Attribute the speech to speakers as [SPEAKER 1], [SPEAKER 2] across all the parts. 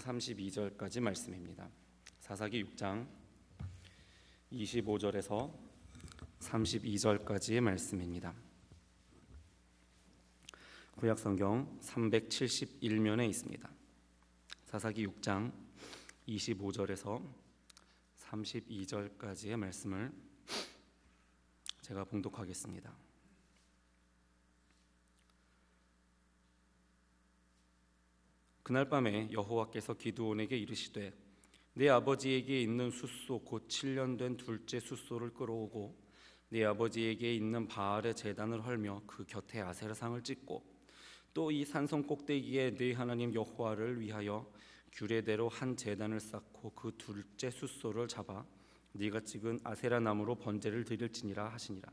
[SPEAKER 1] 32절까지 말씀입니다. 사사기 6장 25절에서 32절까지의 말씀입니다. 구약성경 371면에 있습니다. 사사기 6장 25절에서 32절까지의 말씀을 제가 봉독하겠습니다. 그날 밤에 여호와께서 기드온에게 이르시되 내 아버지에게 있는 숫소 곧 7년 된 둘째 숫소를 끌어오고 내 아버지에게 있는 바알의 제단을 헐며 그 곁에 아세라상을 찍고 또 이 산성 꼭대기에 네 하나님 여호와를 위하여 규례대로 한 제단을 쌓고 그 둘째 숫소를 잡아 네가 찍은 아세라 나무로 번제를 드릴지니라 하시니라.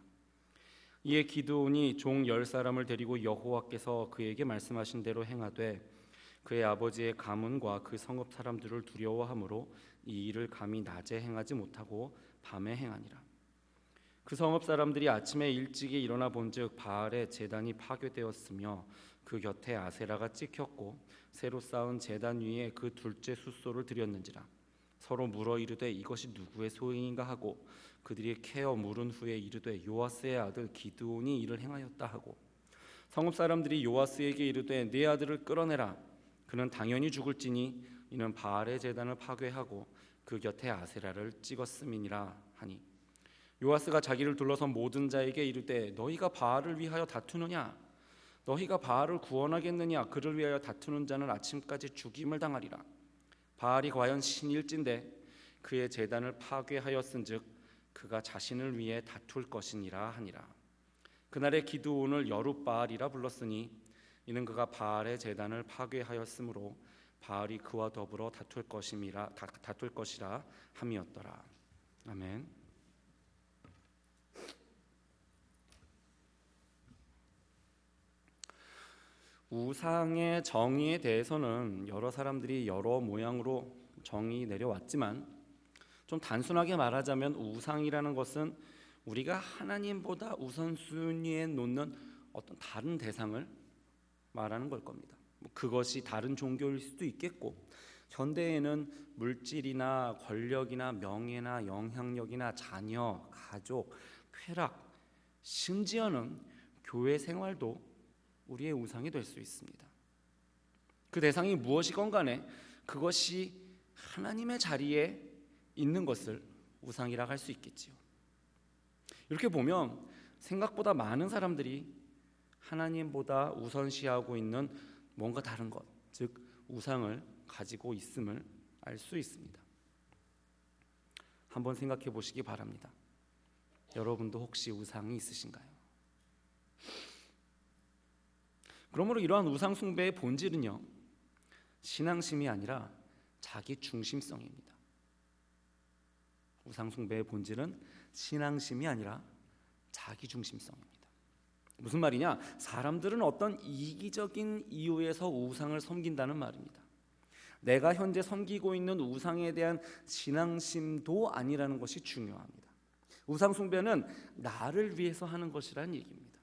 [SPEAKER 1] 이에 기드온이 종 10사람을 데리고 여호와께서 그에게 말씀하신 대로 행하되 그의 아버지의 가문과 그 성읍 사람들을 두려워하므로 이 일을 감히 낮에 행하지 못하고 밤에 행하니라. 그 성읍 사람들이 아침에 일찍이 일어나 본즉 바알의 제단이 파괴되었으며 그 곁에 아세라가 찍혔고 새로 쌓은 제단 위에 그 둘째 숫소를 드렸는지라. 서로 물어 이르되 이것이 누구의 소행인가 하고 그들이 캐어 물은 후에 이르되 요아스의 아들 기드온이 이를 행하였다 하고 성읍 사람들이 요아스에게 이르되 네 아들을 끌어내라. 그는 당연히 죽을지니 이는 바알의 제단을 파괴하고 그 곁에 아세라를 찍었음이니라 하니 요아스가 자기를 둘러선 모든 자에게 이르되 너희가 바알을 위하여 다투느냐? 너희가 바알을 구원하겠느냐? 그를 위하여 다투는 자는 아침까지 죽임을 당하리라. 바알이 과연 신일진데 그의 제단을 파괴하였은즉 그가 자신을 위해 다툴 것이니라 하니라. 그날의 기드온을 여룻바알이라 불렀으니 이는 그가 바알의 제단을 파괴하였으므로 바알이 그와 더불어 다툴 것이라 함이었더라. 아멘. 우상의 정의에 대해서는 여러 사람들이 여러 모양으로 정의 내려왔지만 좀 단순하게 말하자면 우상이라는 것은 우리가 하나님보다 우선순위에 놓는 어떤 다른 대상을 말하는 걸 겁니다. 그것이 다른 종교일 수도 있겠고 현대에는 물질이나 권력이나 명예나 영향력이나 자녀, 가족, 쾌락, 심지어는 교회 생활도 우리의 우상이 될 수 있습니다. 그 대상이 무엇이건 간에 그것이 하나님의 자리에 있는 것을 우상이라고 할 수 있겠지요. 이렇게 보면 생각보다 많은 사람들이 하나님보다 우선시하고 있는 뭔가 다른 것, 즉 우상을 가지고 있음을 알 수 있습니다. 한번 생각해 보시기 바랍니다. 여러분도 혹시 우상이 있으신가요? 그러므로 이러한 우상 숭배의 본질은요, 신앙심이 아니라 자기 중심성입니다. 우상 숭배의 본질은 신앙심이 아니라 자기 중심성입니다. 무슨 말이냐? 사람들은 어떤 이기적인 이유에서 우상을 섬긴다는 말입니다. 내가 현재 섬기고 있는 우상에 대한 신앙심도 아니라는 것이 중요합니다. 우상 숭배는 나를 위해서 하는 것이라는 얘기입니다.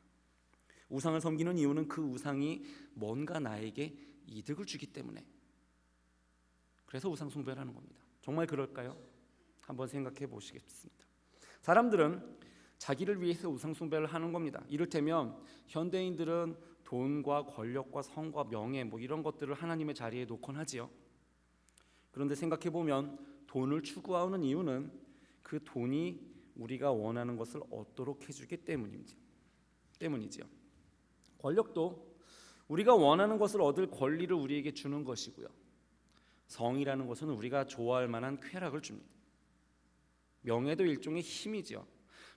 [SPEAKER 1] 우상을 섬기는 이유는 그 우상이 뭔가 나에게 이득을 주기 때문에, 그래서 우상 숭배를 하는 겁니다. 정말 그럴까요? 한번 생각해 보시겠습니다. 사람들은 자기를 위해서 우상 숭배를 하는 겁니다. 이를테면 현대인들은 돈과 권력과 성과 명예 이런 것들을 하나님의 자리에 놓곤 하지요. 그런데 생각해 보면 돈을 추구하는 이유는 그 돈이 우리가 원하는 것을 얻도록 해주기 때문이지요. 권력도 우리가 원하는 것을 얻을 권리를 우리에게 주는 것이고요. 성이라는 것은 우리가 좋아할 만한 쾌락을 줍니다. 명예도 일종의 힘이죠.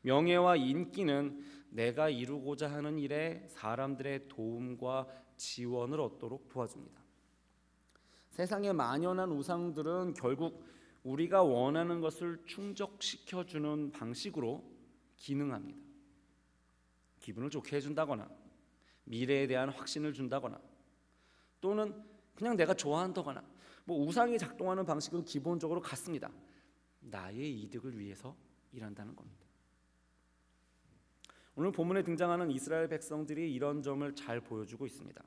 [SPEAKER 1] 명예와 인기는 내가 이루고자 하는 일에 사람들의 도움과 지원을 얻도록 도와줍니다. 세상에 만연한 우상들은 결국 우리가 원하는 것을 충족시켜주는 방식으로 기능합니다. 기분을 좋게 해준다거나 미래에 대한 확신을 준다거나 또는 그냥 내가 좋아한다거나 우상이 작동하는 방식은 기본적으로 같습니다. 나의 이득을 위해서 일한다는 겁니다. 오늘 본문에 등장하는 이스라엘 백성들이 이런 점을 잘 보여주고 있습니다.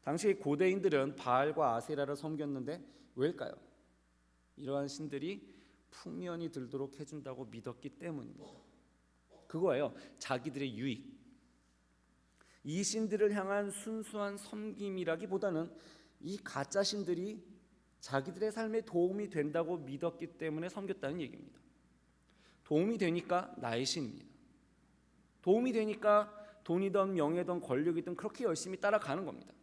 [SPEAKER 1] 당시 고대인들은 바알과 아세라를 섬겼는데 왜일까요? 이러한 신들이 풍년이 들도록 해준다고 믿었기 때문입니다. 그거예요. 자기들의 유익. 이 신들을 향한 순수한 섬김이라기보다는 이 가짜 신들이 자기들의 삶에 도움이 된다고 믿었기 때문에 섬겼다는 얘기입니다. 도움이 되니까 나의 신입니다. 도움이 되니까 돈이든 명예든 권력이든 그렇게 열심히 따라가는 겁니다.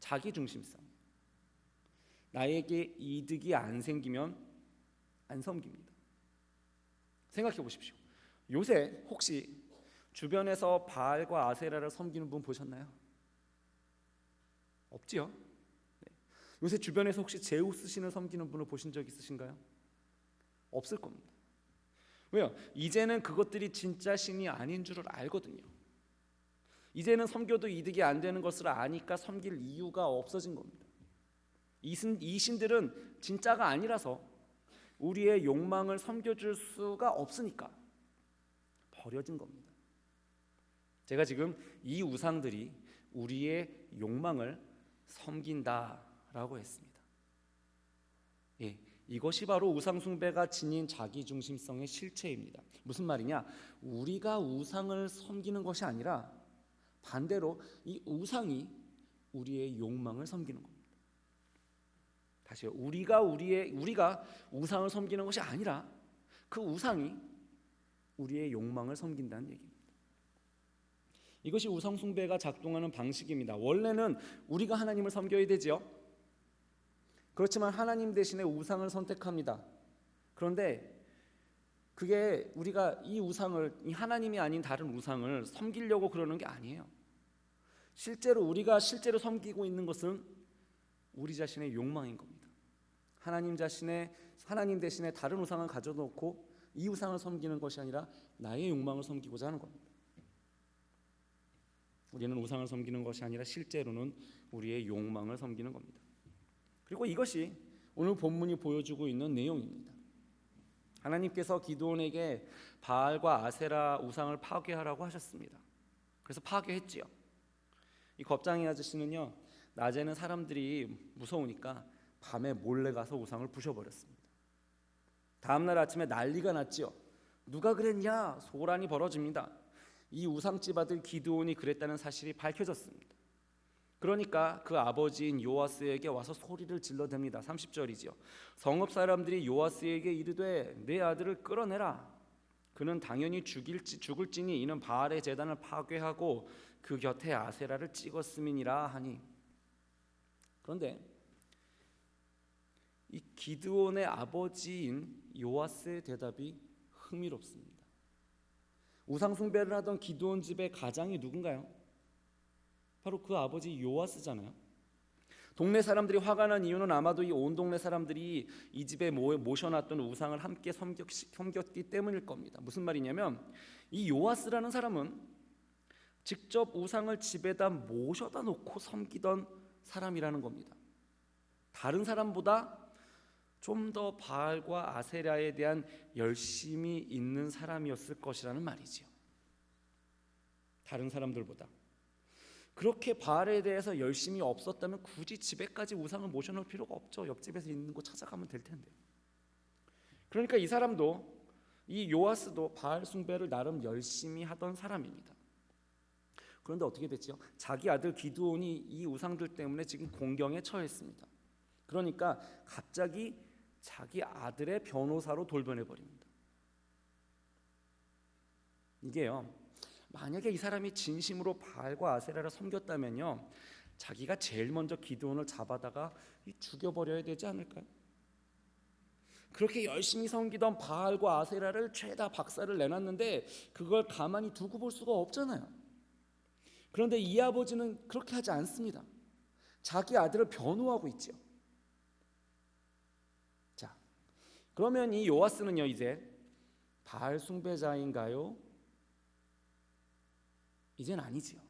[SPEAKER 1] 자기 중심성. 나에게 이득이 안 생기면 안 섬깁니다. 생각해 보십시오. 요새 혹시 주변에서 바알과 아세라를 섬기는 분 보셨나요? 없지요? 네. 요새 주변에서 혹시 제우스 신을 섬기는 분을 보신 적 있으신가요? 없을 겁니다. 왜요? 이제는 그것들이 진짜 신이 아닌 줄을 알거든요. 이제는 섬겨도 이득이 안 되는 것을 아니까 섬길 이유가 없어진 겁니다. 이 신들은 진짜가 아니라서 우리의 욕망을 섬겨줄 수가 없으니까 버려진 겁니다. 제가 지금 이 우상들이 우리의 욕망을 섬긴다라고 했습니다. 예, 이것이 바로 우상 숭배가 지닌 자기중심성의 실체입니다. 무슨 말이냐? 우리가 우상을 섬기는 것이 아니라 반대로 이 우상이 우리의 욕망을 섬기는 겁니다. 다시요. 우리가 우상을 섬기는 것이 아니라 그 우상이 우리의 욕망을 섬긴다는 얘기입니다. 이것이 우상 숭배가 작동하는 방식입니다. 원래는 우리가 하나님을 섬겨야 되지요. 그렇지만 하나님 대신에 우상을 선택합니다. 그런데 그게 우리가 이 우상을, 이 하나님이 아닌 다른 우상을 섬기려고 그러는 게 아니에요. 우리가 실제로 섬기고 있는 것은 우리 자신의 욕망인 겁니다. 하나님 대신에 다른 우상을 가져놓고 이 우상을 섬기는 것이 아니라 나의 욕망을 섬기고자 하는 겁니다. 우리는 우상을 섬기는 것이 아니라 실제로는 우리의 욕망을 섬기는 겁니다. 그리고 이것이 오늘 본문이 보여주고 있는 내용입니다. 하나님께서 기드온에게 바알과 아세라 우상을 파괴하라고 하셨습니다. 그래서 파괴했지요. 이 겁쟁이 아저씨는요, 낮에는 사람들이 무서우니까 밤에 몰래 가서 우상을 부셔버렸습니다. 다음날 아침에 난리가 났지요. 누가 그랬냐? 소란이 벌어집니다. 이 우상집 아들 기드온이 그랬다는 사실이 밝혀졌습니다. 그러니까 그 아버지인 요아스에게 와서 소리를 질러댑니다. 30절이지요. 성읍 사람들이 요아스에게 이르되 내 아들을 끌어내라. 그는 당연히 죽을지니 이는 바알의 제단을 파괴하고 그 곁에 아세라를 찍었음이니라 하니. 그런데 이 기드온의 아버지인 요아스의 대답이 흥미롭습니다. 우상 숭배를 하던 기드온 집의 가장이 누군가요? 바로 그 아버지 요아스잖아요. 동네 사람들이 화가 난 이유는 아마도 이 온 동네 사람들이 이 집에 모셔놨던 우상을 함께 섬겼기 때문일 겁니다. 무슨 말이냐면 이 요아스라는 사람은 직접 우상을 집에다 모셔다 놓고 섬기던 사람이라는 겁니다. 다른 사람보다 좀 더 바알과 아세라에 대한 열심이 있는 사람이었을 것이라는 말이지요. 다른 사람들보다. 그렇게 바알에 대해서 열심이 없었다면 굳이 집에까지 우상을 모셔놓을 필요가 없죠. 옆집에서 있는 거 찾아가면 될 텐데. 그러니까 이 사람도, 이 요아스도 바알 숭배를 나름 열심히 하던 사람입니다. 그런데 어떻게 됐죠? 자기 아들 기드온이 이 우상들 때문에 지금 공경에 처했습니다. 그러니까 갑자기 자기 아들의 변호사로 돌변해버립니다. 이게요, 만약에 이 사람이 진심으로 바알과 아세라를 섬겼다면요, 자기가 제일 먼저 기드온을 잡아다가 죽여버려야 되지 않을까요? 그렇게 열심히 섬기던 바알과 아세라를 죄다 박살을 내놨는데 그걸 가만히 두고 볼 수가 없잖아요. 그런데 이 아버지는 그렇게 하지 않습니다. 자기 아들을 변호하고 있죠. 자, 그러면 이 요아스는요, 이제 바알 숭배자인가요? 이젠 아니지요.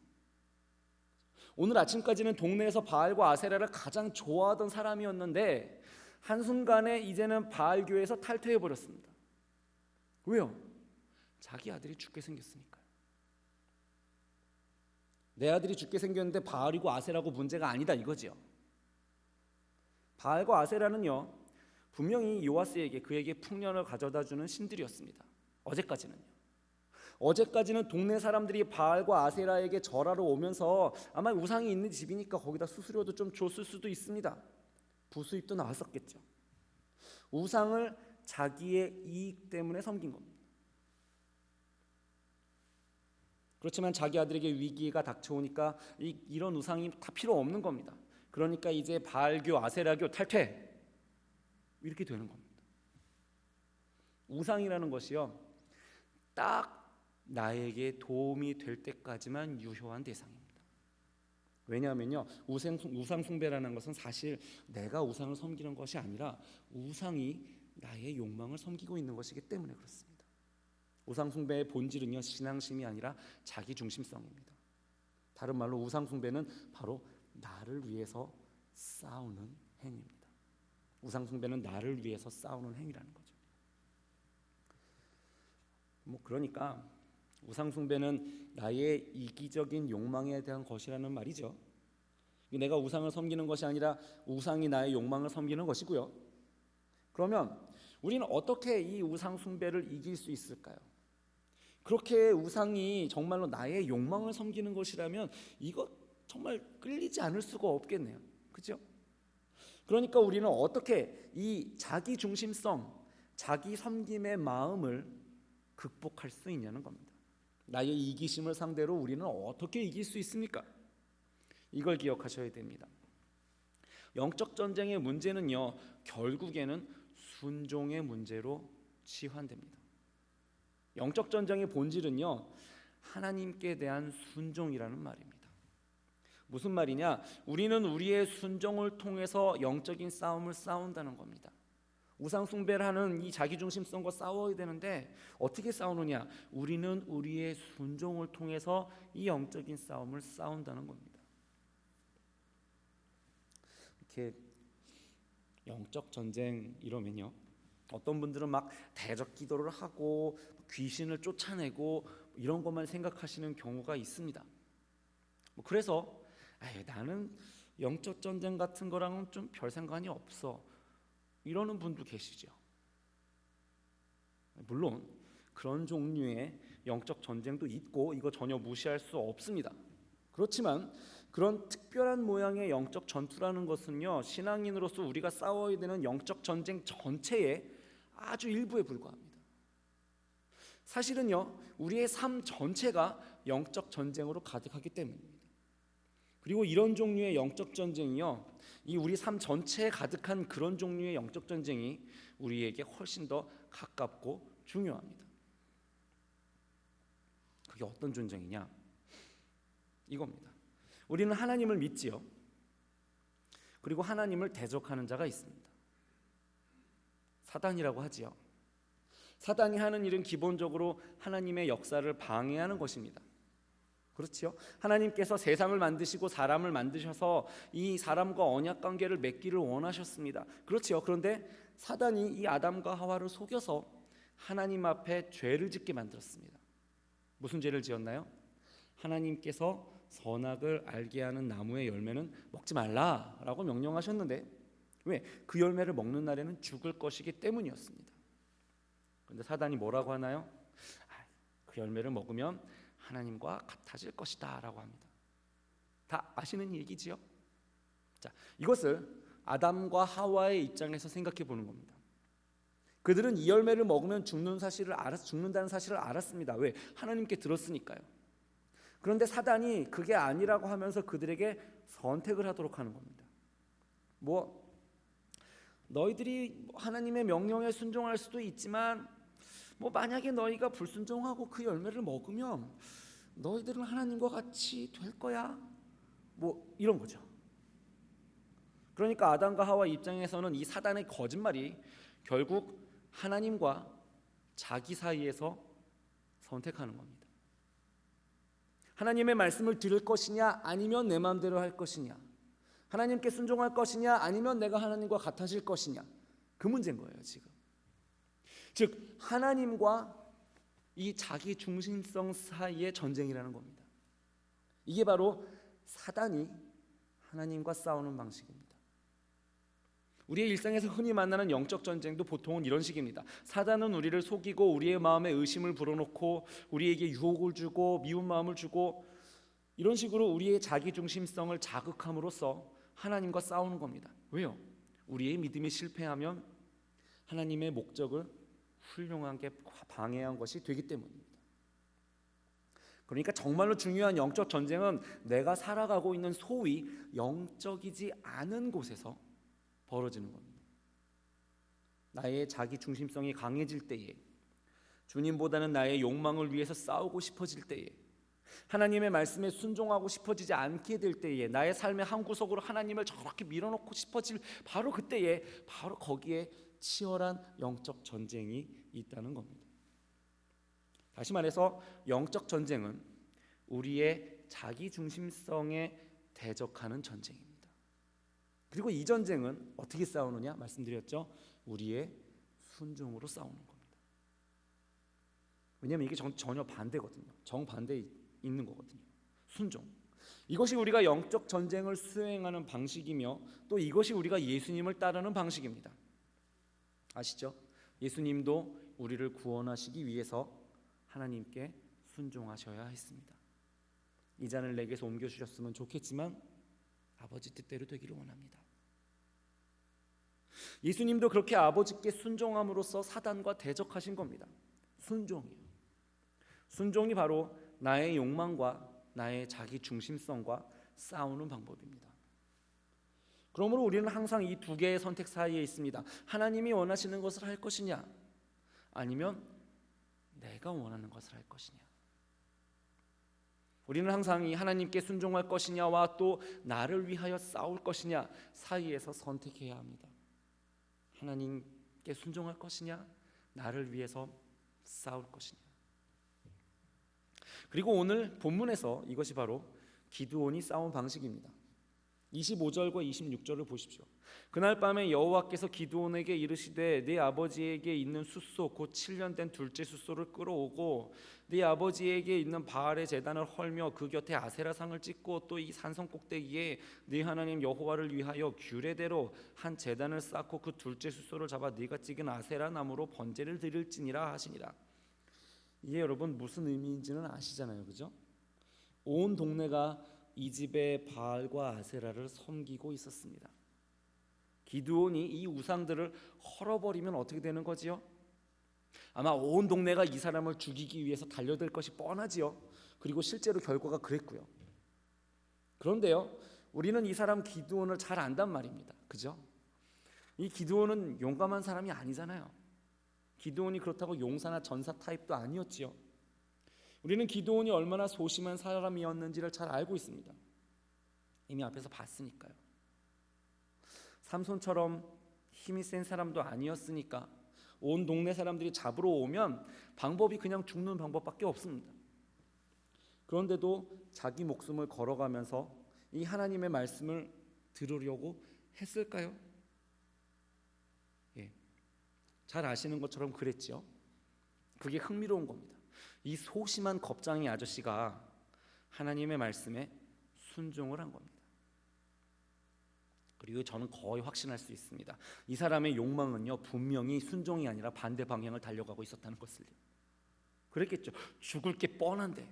[SPEAKER 1] 오늘 아침까지는 동네에서 바알과 아세라를 가장 좋아하던 사람이었는데 한순간에 이제는 바알 교회에서 탈퇴해버렸습니다. 왜요? 자기 아들이 죽게 생겼으니까요. 내 아들이 죽게 생겼는데 바알이고 아세라고 문제가 아니다 이거지요. 바알과 아세라는요, 분명히 요아스에게 그에게 풍년을 가져다주는 신들이었습니다. 어제까지는 동네 사람들이 바알과 아세라에게 절하러 오면서 아마 우상이 있는 집이니까 거기다 수수료도 좀 줬을 수도 있습니다. 부수입도 나왔었겠죠. 우상을 자기의 이익 때문에 섬긴 겁니다. 그렇지만 자기 아들에게 위기가 닥쳐오니까 이런 우상이 다 필요 없는 겁니다. 그러니까 이제 바알교, 아세라교 탈퇴, 이렇게 되는 겁니다. 우상이라는 것이요, 딱 나에게 도움이 될 때까지만 유효한 대상입니다. 왜냐하면요, 우상 숭배라는 것은 사실 내가 우상을 섬기는 것이 아니라 우상이 나의 욕망을 섬기고 있는 것이기 때문에 그렇습니다. 우상 숭배의 본질은요, 신앙심이 아니라 자기 중심성입니다. 다른 말로 우상 숭배는 바로 나를 위해서 싸우는 행위입니다. 우상 숭배는 나를 위해서 싸우는 행위라는 거죠. 그러니까 우상 숭배는 나의 이기적인 욕망에 대한 것이라는 말이죠. 내가 우상을 섬기는 것이 아니라 우상이 나의 욕망을 섬기는 것이고요. 그러면 우리는 어떻게 이 우상 숭배를 이길 수 있을까요? 그렇게 우상이 정말로 나의 욕망을 섬기는 것이라면 이거 정말 끌리지 않을 수가 없겠네요. 그렇죠? 그러니까 우리는 어떻게 이 자기 중심성, 자기 섬김의 마음을 극복할 수 있냐는 겁니다. 나의 이기심을 상대로 우리는 어떻게 이길 수 있습니까? 이걸 기억하셔야 됩니다. 영적 전쟁의 문제는요, 결국에는 순종의 문제로 치환됩니다. 영적 전쟁의 본질은요, 하나님께 대한 순종이라는 말입니다. 무슨 말이냐? 우리는 우리의 순종을 통해서 영적인 싸움을 싸운다는 겁니다. 우상 숭배를 하는 이 자기중심성과 싸워야 되는데 어떻게 싸우느냐? 우리는 우리의 순종을 통해서 이 영적인 싸움을 싸운다는 겁니다. 이렇게 영적 전쟁 이러면요, 어떤 분들은 막 대적 기도를 하고 귀신을 쫓아내고 이런 것만 생각하시는 경우가 있습니다. 그래서 나는 영적 전쟁 같은 거랑은 좀 별 상관이 없어, 이러는 분도 계시죠. 물론 그런 종류의 영적 전쟁도 있고 이거 전혀 무시할 수 없습니다. 그렇지만 그런 특별한 모양의 영적 전투라는 것은요, 신앙인으로서 우리가 싸워야 되는 영적 전쟁 전체의 아주 일부에 불과합니다. 사실은요, 우리의 삶 전체가 영적 전쟁으로 가득하기 때문입니다. 그리고 이런 종류의 영적 전쟁이요, 이 우리 삶 전체에 가득한 그런 종류의 영적 전쟁이 우리에게 훨씬 더 가깝고 중요합니다. 그게 어떤 전쟁이냐? 이겁니다. 우리는 하나님을 믿지요. 그리고 하나님을 대적하는 자가 있습니다. 사단이라고 하지요. 사단이 하는 일은 기본적으로 하나님의 역사를 방해하는 것입니다. 그렇죠? 하나님께서 세상을 만드시고 사람을 만드셔서 이 사람과 언약 관계를 맺기를 원하셨습니다. 그렇죠? 그런데 사단이 이 아담과 하와를 속여서 하나님 앞에 죄를 짓게 만들었습니다. 무슨 죄를 지었나요? 하나님께서 선악을 알게 하는 나무의 열매는 먹지 말라라고 명령하셨는데 왜? 그 열매를 먹는 날에는 죽을 것이기 때문이었습니다. 그런데 사단이 뭐라고 하나요? 그 열매를 먹으면 하나님과 같아질 것이다 라고 합니다. 다 아시는 얘기지요? 자, 이것을 아담과 하와의 입장에서 생각해 보는 겁니다. 그들은 이 열매를 먹으면 죽는다는 사실을 알았습니다. 왜? 하나님께 들었으니까요. 그런데 사단이 그게 아니라고 하면서 그들에게 선택을 하도록 하는 겁니다. 너희들이 하나님의 명령에 순종할 수도 있지만 만약에 너희가 불순종하고 그 열매를 먹으면 너희들은 하나님과 같이 될 거야, 이런 거죠. 그러니까 아담과 하와 입장에서는 이 사단의 거짓말이 결국 하나님과 자기 사이에서 선택하는 겁니다. 하나님의 말씀을 들을 것이냐 아니면 내 마음대로 할 것이냐, 하나님께 순종할 것이냐 아니면 내가 하나님과 같아질 것이냐, 그 문제인 거예요 지금. 즉 하나님과 이 자기 중심성 사이의 전쟁이라는 겁니다. 이게 바로 사단이 하나님과 싸우는 방식입니다. 우리의 일상에서 흔히 만나는 영적 전쟁도 보통은 이런 식입니다. 사단은 우리를 속이고 우리의 마음에 의심을 불어넣고 우리에게 유혹을 주고 미운 마음을 주고 이런 식으로 우리의 자기중심성을 자극함으로써 하나님과 싸우는 겁니다. 왜요? 우리의 믿음이 실패하면 하나님의 목적을 훌륭하게 방해한 것이 되기 때문입니다. 그러니까 정말로 중요한 영적 전쟁은 내가 살아가고 있는 소위 영적이지 않은 곳에서 벌어지는 겁니다. 나의 자기 중심성이 강해질 때에, 주님보다는 나의 욕망을 위해서 싸우고 싶어질 때에, 하나님의 말씀에 순종하고 싶어지지 않게 될 때에, 나의 삶의 한 구석으로 하나님을 저렇게 밀어넣고 싶어질 바로 그때에, 바로 거기에 치열한 영적 전쟁이 있다는 겁니다. 다시 말해서 영적 전쟁은 우리의 자기 중심성에 대적하는 전쟁입니다. 그리고 이 전쟁은 어떻게 싸우느냐 말씀드렸죠. 우리의 순종으로 싸우는 겁니다. 왜냐하면 이게 전혀 반대거든요. 정반대에 있는 거거든요. 순종. 이것이 우리가 영적 전쟁을 수행하는 방식이며 또 이것이 우리가 예수님을 따르는 방식입니다. 아시죠? 예수님도 우리를 구원하시기 위해서 하나님께 순종하셔야 했습니다. 이 잔을 내게서 옮겨주셨으면 좋겠지만 아버지 뜻대로 되기를 원합니다. 예수님도 그렇게 아버지께 순종함으로써 사단과 대적하신 겁니다. 순종이요. 순종이 바로 나의 욕망과 나의 자기 중심성과 싸우는 방법입니다. 그러므로 우리는 항상 이 두 개의 선택 사이에 있습니다. 하나님이 원하시는 것을 할 것이냐, 아니면 내가 원하는 것을 할 것이냐. 우리는 항상 이 하나님께 순종할 것이냐와 또 나를 위하여 싸울 것이냐 사이에서 선택해야 합니다. 하나님께 순종할 것이냐, 나를 위해서 싸울 것이냐. 그리고 오늘 본문에서 이것이 바로 기드온이 싸운 방식입니다. 25절과 26절을 보십시오. 그날 밤에 여호와께서 기드온에게 이르시되 네 아버지에게 있는 숫소 곧 7년 된 둘째 숫소를 끌어오고 네 아버지에게 있는 바알의 제단을 헐며 그 곁에 아세라상을 찍고 또 이 산성 꼭대기에 네 하나님 여호와를 위하여 규례대로 한 제단을 쌓고 그 둘째 숫소를 잡아 네가 찍은 아세라 나무로 번제를 드릴지니라 하시니라. 이게 여러분 무슨 의미인지는 아시잖아요, 그죠? 온 동네가 이 집의 바알과 아세라를 섬기고 있었습니다. 기드온이 이 우상들을 헐어버리면 어떻게 되는 거지요? 아마 온 동네가 이 사람을 죽이기 위해서 달려들 것이 뻔하지요. 그리고 실제로 결과가 그랬고요. 그런데요, 우리는 이 사람 기드온을 잘 안단 말입니다. 그죠? 이 기드온은 용감한 사람이 아니잖아요. 기드온이 그렇다고 용사나 전사 타입도 아니었지요. 우리는 기드온이 얼마나 소심한 사람이었는지를 잘 알고 있습니다. 이미 앞에서 봤으니까요. 삼손처럼 힘이 센 사람도 아니었으니까 온 동네 사람들이 잡으러 오면 방법이 그냥 죽는 방법밖에 없습니다. 그런데도 자기 목숨을 걸어가면서 이 하나님의 말씀을 들으려고 했을까요? 예, 잘 아시는 것처럼 그랬죠. 그게 흥미로운 겁니다. 이 소심한 겁쟁이 아저씨가 하나님의 말씀에 순종을 한 겁니다. 그리고 저는 거의 확신할 수 있습니다. 이 사람의 욕망은요, 분명히 순종이 아니라 반대 방향을 달려가고 있었다는 것을요. 그랬겠죠. 죽을 게 뻔한데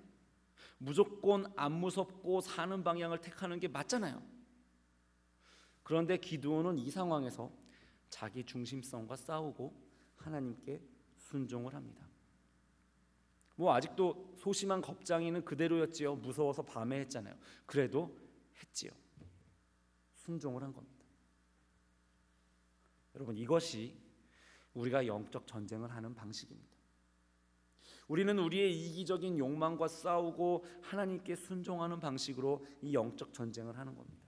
[SPEAKER 1] 무조건 안 무섭고 사는 방향을 택하는 게 맞잖아요. 그런데 기드온은 이 상황에서 자기 중심성과 싸우고 하나님께 순종을 합니다. 뭐 아직도 소심한 겁쟁이는 그대로였지요. 무서워서 밤에 했잖아요. 그래도 했지요. 순종을 한 겁니다. 여러분, 이것이 우리가 영적 전쟁을 하는 방식입니다. 우리는 우리의 이기적인 욕망과 싸우고 하나님께 순종하는 방식으로 이 영적 전쟁을 하는 겁니다.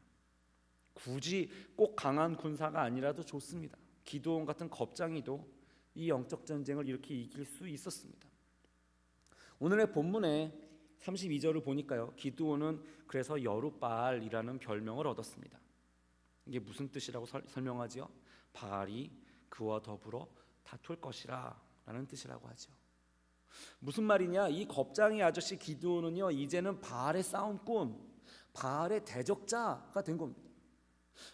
[SPEAKER 1] 굳이 꼭 강한 군사가 아니라도 좋습니다. 기드온 같은 겁쟁이도 이 영적 전쟁을 이렇게 이길 수 있었습니다. 오늘의 본문에 32절을 보니까요, 기드온은 그래서 여룻바알이라는 별명을 얻었습니다. 이게 무슨 뜻이라고 설명하지요? 바알이 그와 더불어 다툴 것이라 라는 뜻이라고 하죠. 무슨 말이냐? 이 겁쟁이 아저씨 기드온은요, 이제는 바알의 싸움꾼, 바알의 대적자가 된 겁니다.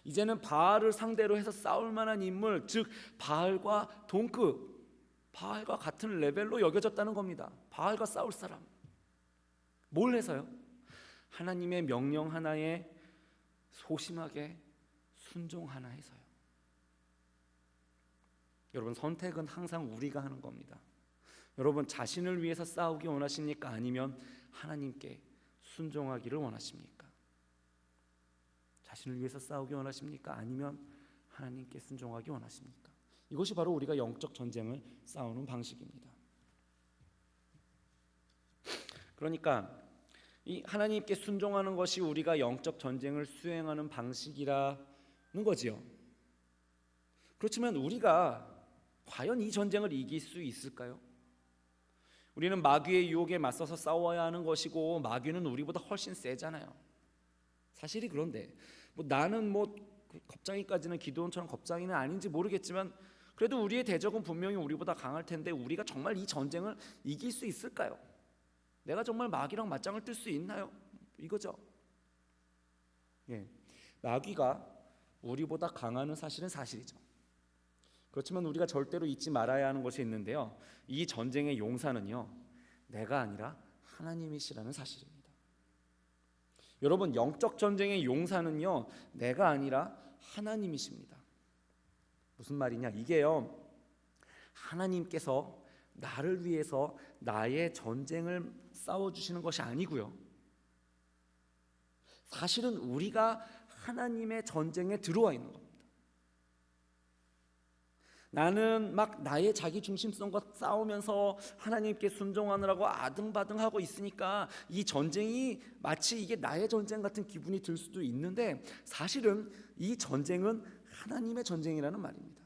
[SPEAKER 1] 이제는 바알을 상대로 해서 싸울 만한 인물, 즉 바알과 동급, 바알과 같은 레벨로 여겨졌다는 겁니다. 바알과 싸울 사람. 뭘 해서요? 하나님의 명령 하나에 소심하게 순종하나 해서요. 여러분, 선택은 항상 우리가 하는 겁니다. 여러분, 자신을 위해서 싸우기 원하십니까? 아니면 하나님께 순종하기를 원하십니까? 자신을 위해서 싸우기 원하십니까? 아니면 하나님께 순종하기 원하십니까? 이것이 바로 우리가 영적 전쟁을 싸우는 방식입니다. 그러니까 이 하나님께 순종하는 것이 우리가 영적 전쟁을 수행하는 방식이라는 거지요. 그렇지만 우리가 과연 이 전쟁을 이길 수 있을까요? 우리는 마귀의 유혹에 맞서서 싸워야 하는 것이고, 마귀는 우리보다 훨씬 세잖아요. 사실이 그런데 나는 겁쟁이까지는 기드온처럼 겁쟁이는 아닌지 모르겠지만, 그래도 우리의 대적은 분명히 우리보다 강할 텐데 우리가 정말 이 전쟁을 이길 수 있을까요? 내가 정말 마귀랑 맞짱을 뜰 수 있나요? 이거죠. 예, 마귀가 우리보다 강하는 사실은 사실이죠. 그렇지만 우리가 절대로 잊지 말아야 하는 것이 있는데요, 이 전쟁의 용사는요, 내가 아니라 하나님이시라는 사실입니다. 여러분, 영적 전쟁의 용사는요, 내가 아니라 하나님이십니다. 무슨 말이냐? 이게요, 하나님께서 나를 위해서 나의 전쟁을 싸워주시는 것이 아니고요, 사실은 우리가 하나님의 전쟁에 들어와 있는 겁니다. 나는 막 나의 자기 중심성과 싸우면서 하나님께 순종하느라고 아등바등하고 있으니까 이 전쟁이 마치 이게 나의 전쟁 같은 기분이 들 수도 있는데, 사실은 이 전쟁은 하나님의 전쟁이라는 말입니다.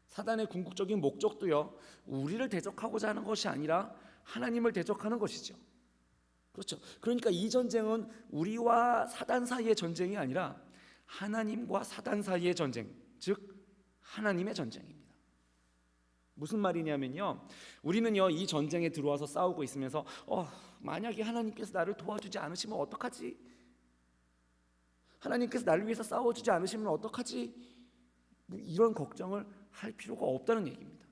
[SPEAKER 1] 사단의 궁극적인 목적도요, 우리를 대적하고자 하는 것이 아니라 하나님을 대적하는 것이죠. 그렇죠. 그러니까 이 전쟁은 우리와 사단 사이의 전쟁이 아니라 하나님과 사단 사이의 전쟁, 즉 하나님의 전쟁입니다. 무슨 말이냐면요, 우리는요, 이 전쟁에 들어와서 싸우고 있으면서 만약에 하나님께서 나를 도와주지 않으시면 어떡하지? 하나님께서 나를 위해서 싸워주지 않으시면 어떡하지? 이런 걱정을 할 필요가 없다는 얘기입니다.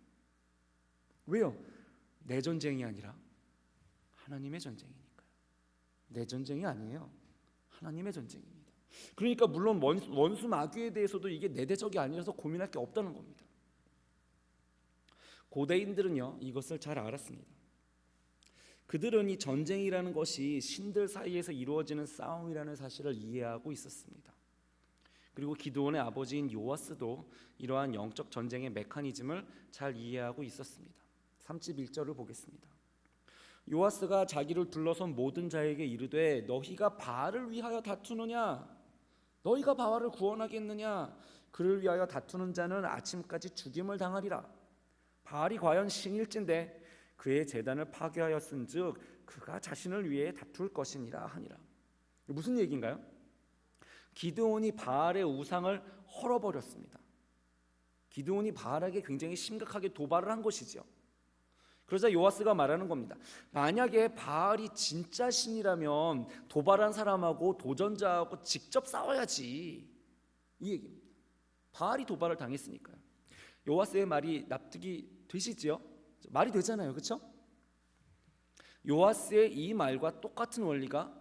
[SPEAKER 1] 왜요? 내 전쟁이 아니라 하나님의 전쟁이니까요. 내 전쟁이 아니에요. 하나님의 전쟁입니다. 그러니까 물론 원수 마귀에 대해서도 이게 내 대적이 아니라서 고민할 게 없다는 겁니다. 고대인들은요, 이것을 잘 알았습니다. 그들은 이 전쟁이라는 것이 신들 사이에서 이루어지는 싸움이라는 사실을 이해하고 있었습니다. 그리고 기드온의 아버지인 요아스도 이러한 영적 전쟁의 메커니즘을 잘 이해하고 있었습니다. 31절을 보겠습니다. 요아스가 자기를 둘러선 모든 자에게 이르되 너희가 바알을 위하여 다투느냐? 너희가 바알을 구원하겠느냐? 그를 위하여 다투는 자는 아침까지 죽임을 당하리라. 바알이 과연 신일진데 그의 제단을 파괴하였은즉 그가 자신을 위해 다툴 것이니라 하니라. 무슨 얘기인가요? 기드온이 바알의 우상을 헐어버렸습니다. 기드온이 바알에게 굉장히 심각하게 도발을 한 것이죠. 그러자 요아스가 말하는 겁니다. 만약에 바알이 진짜 신이라면 도발한 사람하고 도전자하고 직접 싸워야지, 이 얘기입니다. 바알이 도발을 당했으니까요. 요아스의 말이 납득이 되시죠? 말이 되잖아요, 그렇죠? 요아스의 이 말과 똑같은 원리가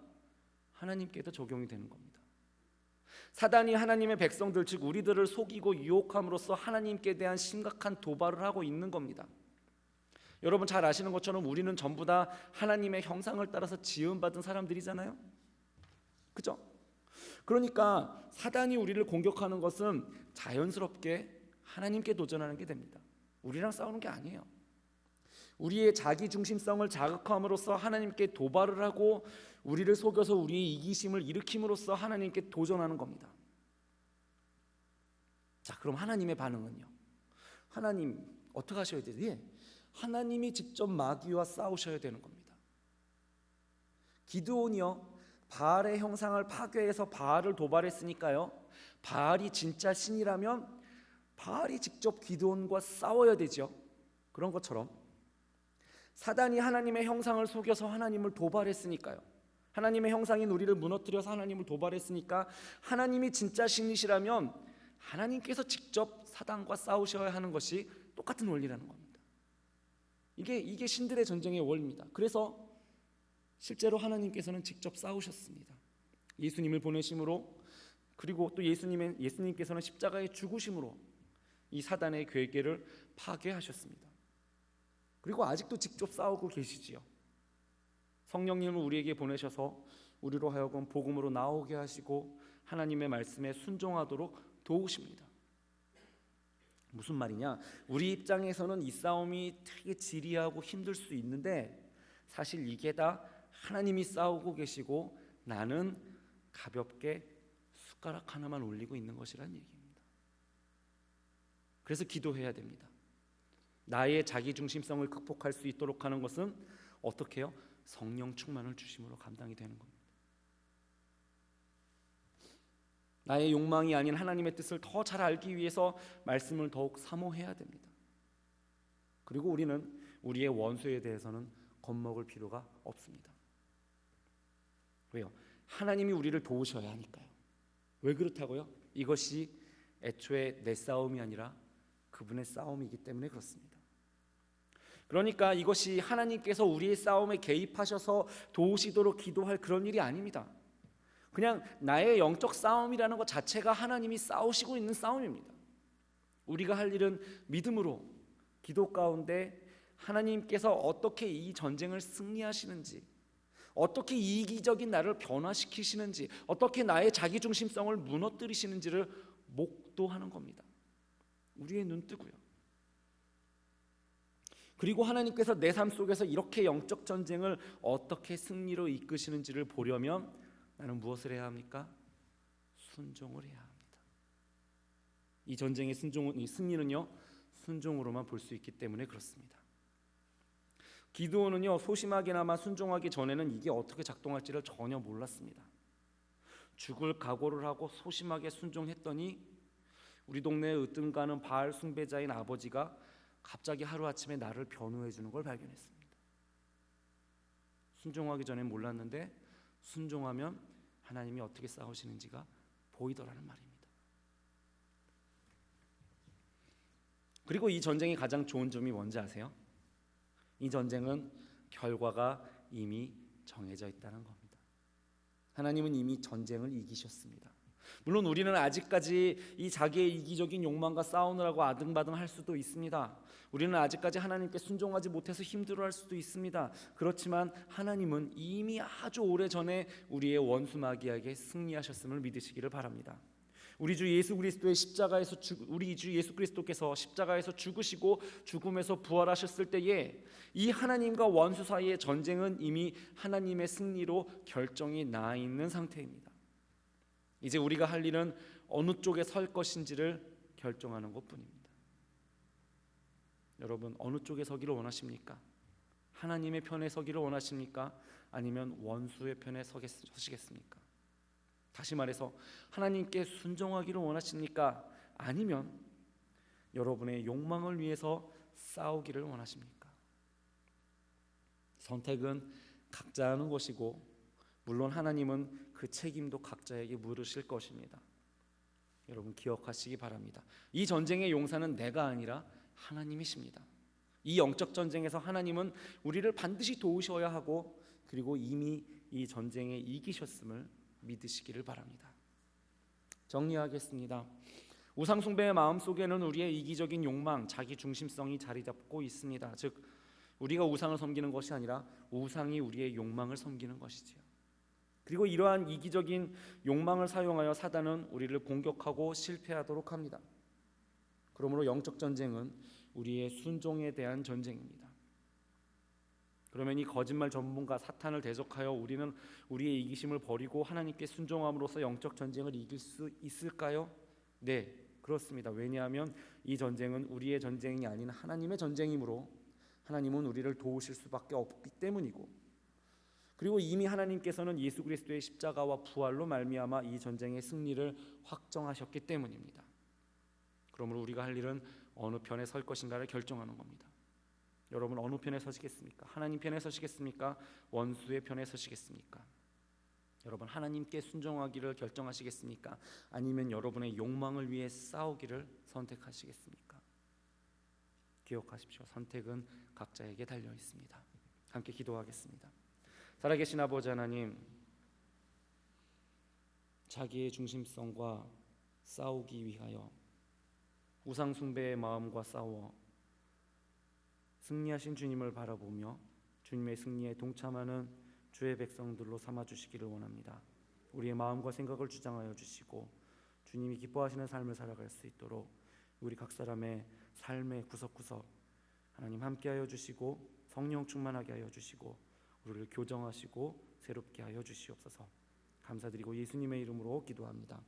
[SPEAKER 1] 하나님께도 적용이 되는 겁니다. 사단이 하나님의 백성들, 즉 우리들을 속이고 유혹함으로써 하나님께 대한 심각한 도발을 하고 있는 겁니다. 여러분 잘 아시는 것처럼 우리는 전부 다 하나님의 형상을 따라서 지음받은 사람들이잖아요, 그죠? 그러니까 사단이 우리를 공격하는 것은 자연스럽게 하나님께 도전하는 게 됩니다. 우리랑 싸우는 게 아니에요. 우리의 자기 중심성을 자극함으로써 하나님께 도발을 하고 우리를 속여서 우리의 이기심을 일으킴으로써 하나님께 도전하는 겁니다. 자, 그럼 하나님의 반응은요? 하나님 어떻게 하셔야 돼요? 예, 하나님이 직접 마귀와 싸우셔야 되는 겁니다. 기드온이요, 바알의 형상을 파괴해서 바알을 도발했으니까요, 바알이 진짜 신이라면 바알이 직접 기드온과 싸워야 되죠. 그런 것처럼 사단이 하나님의 형상을 속여서 하나님을 도발했으니까요. 하나님의 형상인 우리를 무너뜨려서 하나님을 도발했으니까 하나님이 진짜 신이시라면 하나님께서 직접 사단과 싸우셔야 하는 것이 똑같은 원리라는 겁니다. 이게 신들의 전쟁의 원리입니다. 그래서 실제로 하나님께서는 직접 싸우셨습니다. 예수님을 보내심으로, 그리고 또 예수님께서는 십자가에 죽으심으로 이 사단의 괴계를 파괴하셨습니다. 그리고 아직도 직접 싸우고 계시지요. 성령님을 우리에게 보내셔서 우리로 하여금 복음으로 나오게 하시고 하나님의 말씀에 순종하도록 도우십니다. 무슨 말이냐? 우리 입장에서는 이 싸움이 되게 지리하고 힘들 수 있는데 사실 이게 다 하나님이 싸우고 계시고 나는 가볍게 숟가락 하나만 올리고 있는 것이란 얘기입니다. 그래서 기도해야 됩니다. 나의 자기중심성을 극복할 수 있도록 하는 것은 어떻게 해요? 성령 충만을 주심으로 감당이 되는 겁니다. 나의 욕망이 아닌 하나님의 뜻을 더 잘 알기 위해서 말씀을 더욱 사모해야 됩니다. 그리고 우리는 우리의 원수에 대해서는 겁먹을 필요가 없습니다. 왜요? 하나님이 우리를 도우셔야 하니까요. 왜 그렇다고요? 이것이 애초에 내 싸움이 아니라 그분의 싸움이기 때문에 그렇습니다. 그러니까 이것이 하나님께서 우리의 싸움에 개입하셔서 도우시도록 기도할 그런 일이 아닙니다. 그냥 나의 영적 싸움이라는 것 자체가 하나님이 싸우시고 있는 싸움입니다. 우리가 할 일은 믿음으로 기도 가운데 하나님께서 어떻게 이 전쟁을 승리하시는지, 어떻게 이기적인 나를 변화시키시는지, 어떻게 나의 자기중심성을 무너뜨리시는지를 목도하는 겁니다. 우리의 눈 뜨고요. 그리고 하나님께서 내 삶 속에서 이렇게 영적 전쟁을 어떻게 승리로 이끄시는지를 보려면 나는 무엇을 해야 합니까? 순종을 해야 합니다. 이 전쟁의 승리는요, 순종으로만 볼 수 있기 때문에 그렇습니다. 기드온은요, 소심하게나마 순종하기 전에는 이게 어떻게 작동할지를 전혀 몰랐습니다. 죽을 각오를 하고 소심하게 순종했더니 우리 동네에 으뜸 가는 바알 숭배자인 아버지가 갑자기 하루아침에 나를 변호해 주는 걸 발견했습니다. 순종하기 전엔 몰랐는데 순종하면 하나님이 어떻게 싸우시는지가 보이더라는 말입니다. 그리고 이 전쟁이 가장 좋은 점이 뭔지 아세요? 이 전쟁은 결과가 이미 정해져 있다는 겁니다. 하나님은 이미 전쟁을 이기셨습니다. 물론 우리는 아직까지 이 자기의 이기적인 욕망과 싸우느라고 아등바등할 수도 있습니다. 우리는 아직까지 하나님께 순종하지 못해서 힘들어할 수도 있습니다. 그렇지만 하나님은 이미 아주 오래전에 우리의 원수 마귀에게 승리하셨음을 믿으시기를 바랍니다. 우리 주 예수 그리스도께서 십자가에서 죽으시고 죽음에서 부활하셨을 때에 이 하나님과 원수 사이의 전쟁은 이미 하나님의 승리로 결정이 나 있는 상태입니다. 이제 우리가 할 일은 어느 쪽에 설 것인지를 결정하는 것뿐입니다. 여러분, 어느 쪽에 서기를 원하십니까? 하나님의 편에 서기를 원하십니까? 아니면 원수의 편에 서시겠습니까? 다시 말해서 하나님께 순종하기를 원하십니까? 아니면 여러분의 욕망을 위해서 싸우기를 원하십니까? 선택은 각자 하는 것이고 물론 하나님은 그 책임도 각자에게 물으실 것입니다. 여러분 기억하시기 바랍니다. 이 전쟁의 용사는 내가 아니라 하나님이십니다. 이 영적 전쟁에서 하나님은 우리를 반드시 도우셔야 하고 그리고 이미 이 전쟁에 이기셨음을 믿으시기를 바랍니다. 정리하겠습니다. 우상 숭배의 마음속에는 우리의 이기적인 욕망, 자기 중심성이 자리 잡고 있습니다. 즉 우리가 우상을 섬기는 것이 아니라 우상이 우리의 욕망을 섬기는 것이지요. 그리고 이러한 이기적인 욕망을 사용하여 사단은 우리를 공격하고 실패하도록 합니다. 그러므로 영적 전쟁은 우리의 순종에 대한 전쟁입니다. 그러면 이 거짓말 전문가 사탄을 대적하여 우리는 우리의 이기심을 버리고 하나님께 순종함으로써 영적 전쟁을 이길 수 있을까요? 네, 그렇습니다. 왜냐하면 이 전쟁은 우리의 전쟁이 아닌 하나님의 전쟁이므로 하나님은 우리를 도우실 수밖에 없기 때문이고 그리고 이미 하나님께서는 예수 그리스도의 십자가와 부활로 말미암아 이 전쟁의 승리를 확정하셨기 때문입니다. 그러므로 우리가 할 일은 어느 편에 설 것인가를 결정하는 겁니다. 여러분 어느 편에 서시겠습니까? 하나님 편에 서시겠습니까? 원수의 편에 서시겠습니까? 여러분 하나님께 순종하기를 결정하시겠습니까? 아니면 여러분의 욕망을 위해 싸우기를 선택하시겠습니까? 기억하십시오. 선택은 각자에게 달려 있습니다. 함께 기도하겠습니다. 살아계신 아버지 하나님, 자기의 중심성과 싸우기 위하여 우상 숭배의 마음과 싸워 승리하신 주님을 바라보며 주님의 승리에 동참하는 주의 백성들로 삼아주시기를 원합니다. 우리의 마음과 생각을 주장하여 주시고 주님이 기뻐하시는 삶을 살아갈 수 있도록 우리 각 사람의 삶의 구석구석 하나님 함께하여 주시고 성령 충만하게 하여 주시고 우리를 교정하시고 새롭게 하여 주시옵소서. 감사드리고 예수님의 이름으로 기도합니다.